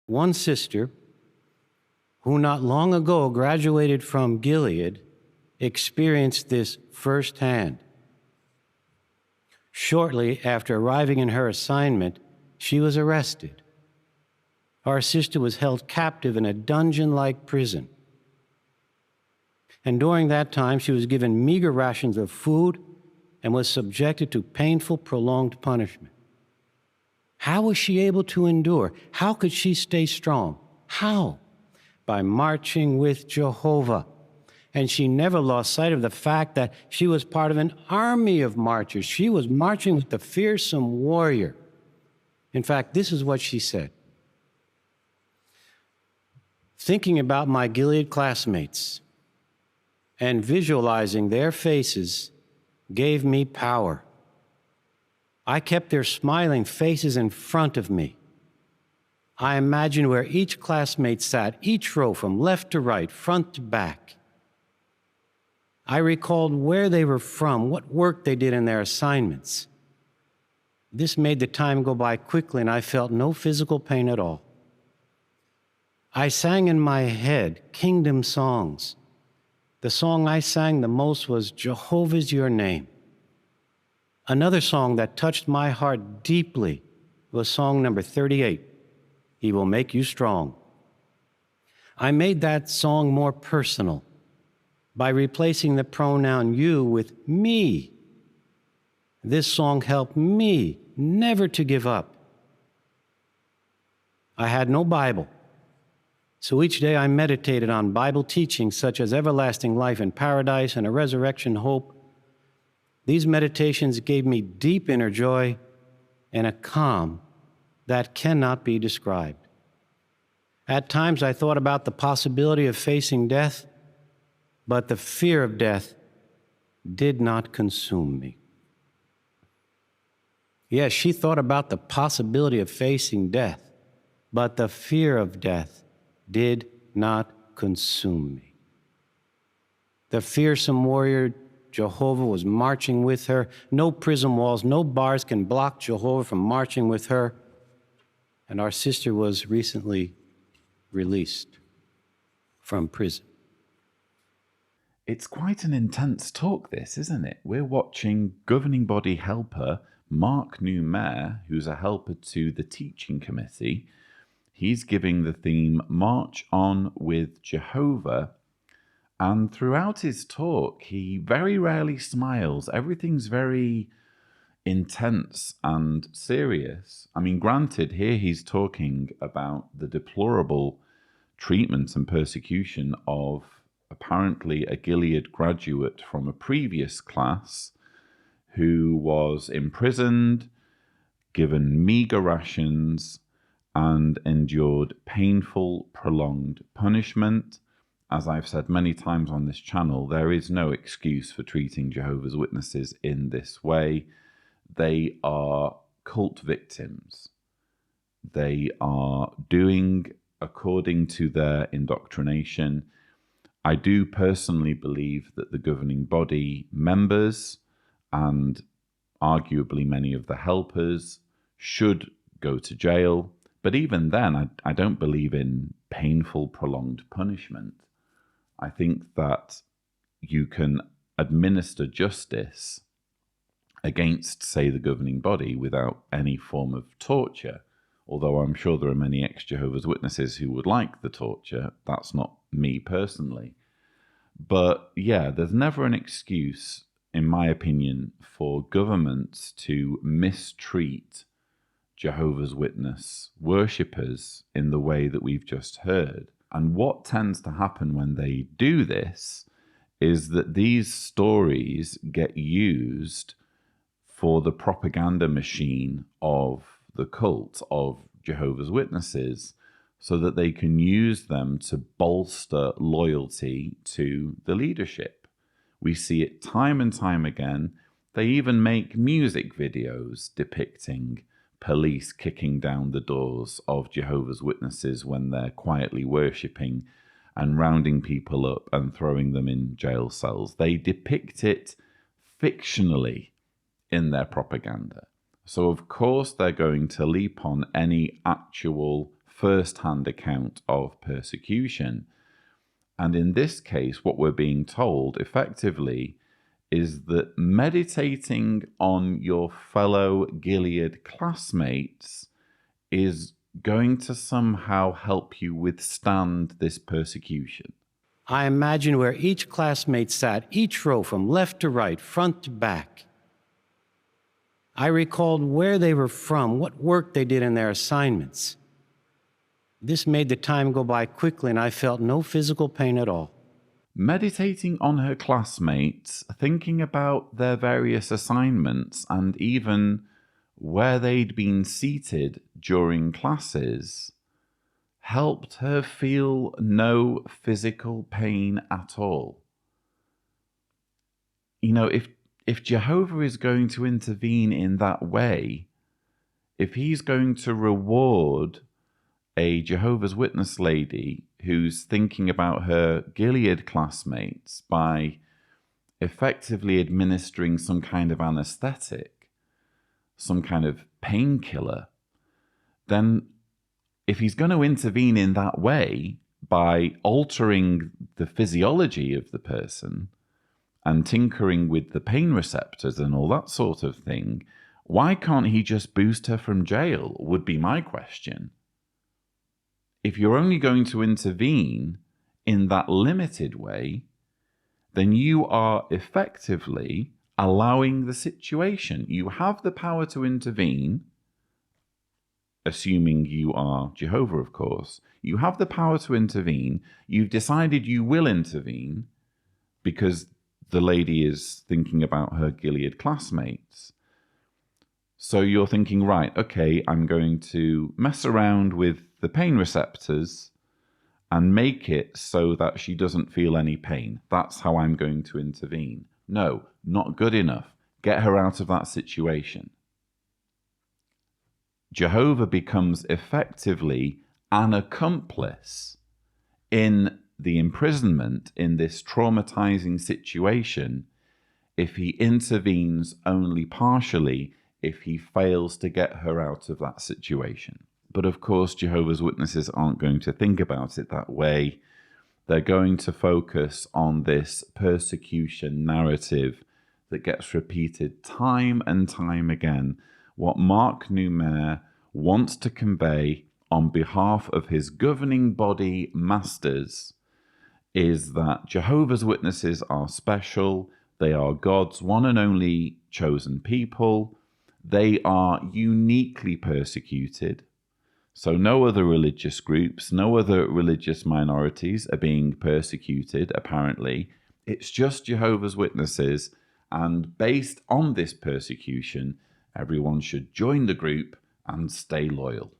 One sister, who not long ago graduated from Gilead, experienced this firsthand. Shortly after arriving in her assignment, she was arrested. Our sister was held captive in a dungeon-like prison. And during that time, she was given meager rations of food and was subjected to painful, prolonged punishment. How was she able to endure? How could she stay strong? How? By marching with Jehovah. And she never lost sight of the fact that she was part of an army of marchers. She was marching with the fearsome warrior. In fact, this is what she said. Thinking about my Gilead classmates and visualizing their faces gave me power. I kept their smiling faces in front of me. I imagined where each classmate sat, each row from left to right, front to back. I recalled where they were from, what work they did in their assignments. This made the time go by quickly, and I felt no physical pain at all. I sang in my head kingdom songs. The song I sang the most was Jehovah's Your Name. Another song that touched my heart deeply was song number 38, He Will Make You Strong. I made that song more personal by replacing the pronoun you with me. This song helped me never to give up. I had no Bible, so each day I meditated on Bible teachings such as everlasting life in paradise and a resurrection hope. These meditations gave me deep inner joy and a calm that cannot be described. At times I thought about the possibility of facing death, but the fear of death did not consume me. Yes, she thought about the possibility of facing death, but the fear of death did not consume me. The fearsome warrior Jehovah was marching with her. No prison walls, no bars can block Jehovah from marching with her. And our sister was recently released from prison. It's quite an intense talk, this, isn't it? We're watching governing body helper Mark Noumair, who's a helper to the teaching committee. He's giving the theme March On with Jehovah. And throughout his talk, he very rarely smiles. Everything's very intense and serious. I mean, granted, here he's talking about the deplorable treatment and persecution of apparently a Gilead graduate from a previous class who was imprisoned, given meager rations, and endured painful, prolonged punishment. As I've said many times on this channel, there is no excuse for treating Jehovah's Witnesses in this way. They are cult victims. They are doing according to their indoctrination. I do personally believe that the governing body members and arguably many of the helpers should go to jail. But even then, I don't believe in painful, prolonged punishment. I think that you can administer justice against, say, the governing body without any form of torture. Although I'm sure there are many ex-Jehovah's Witnesses who would like the torture. That's not me personally. But yeah, there's never an excuse, in my opinion, for governments to mistreat Jehovah's Witness worshippers in the way that we've just heard. And what tends to happen when they do this is that these stories get used for the propaganda machine of the cult of Jehovah's Witnesses so that they can use them to bolster loyalty to the leadership. We see it time and time again. They even make music videos depicting police kicking down the doors of Jehovah's Witnesses when they're quietly worshipping and rounding people up and throwing them in jail cells. They depict it fictionally in their propaganda. So of course they're going to leap on any actual first-hand account of persecution. And in this case, what we're being told effectively is that meditating on your fellow Gilead classmates is going to somehow help you withstand this persecution. I imagined where each classmate sat, each row from left to right, front to back. I recalled where they were from, what work they did in their assignments. This made the time go by quickly, and I felt no physical pain at all. Meditating on her classmates, thinking about their various assignments, and even where they'd been seated during classes, helped her feel no physical pain at all. You know, if Jehovah is going to intervene in that way, if he's going to reward a Jehovah's Witness lady who's thinking about her Gilead classmates by effectively administering some kind of anesthetic, some kind of painkiller, then if he's going to intervene in that way by altering the physiology of the person and tinkering with the pain receptors and all that sort of thing, why can't he just boost her from jail, would be my question. If you're only going to intervene in that limited way, then you are effectively allowing the situation. You have the power to intervene, assuming you are Jehovah, of course. You have the power to intervene. You've decided you will intervene because the lady is thinking about her Gilead classmates. So you're thinking, right, okay, I'm going to mess around with the pain receptors and make it so that she doesn't feel any pain. That's how I'm going to intervene. No, not good enough. Get her out of that situation. Jehovah becomes effectively an accomplice in the imprisonment in this traumatizing situation if he intervenes only partially, if he fails to get her out of that situation. But of course, Jehovah's Witnesses aren't going to think about it that way. They're going to focus on this persecution narrative that gets repeated time and time again. What Mark Noumair wants to convey on behalf of his governing body masters is that Jehovah's Witnesses are special. They are God's one and only chosen people. They are uniquely persecuted. So no other religious groups, no other religious minorities are being persecuted, apparently. It's just Jehovah's Witnesses, and based on this persecution, everyone should join the group and stay loyal.